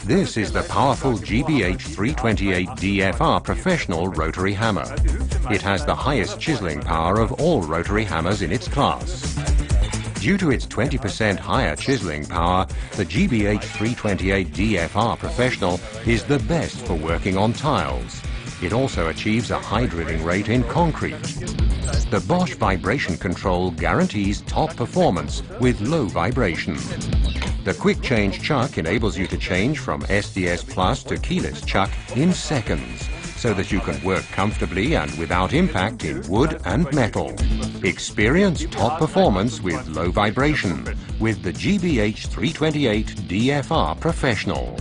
This is the powerful GBH 328 DFR professional rotary hammer. It has the highest chiseling power of all rotary hammers in its class. Due to its 20% higher chiseling power, the GBH 328 DFR Professional is the best for working on tiles. It also achieves a high drilling rate in concrete. The Bosch vibration control guarantees top performance with low vibration. The quick change chuck enables you to change from SDS Plus to keyless chuck in seconds, so that you can work comfortably and without impact in wood and metal. Experience top performance with low vibration with the GBH 328 DFR Professional.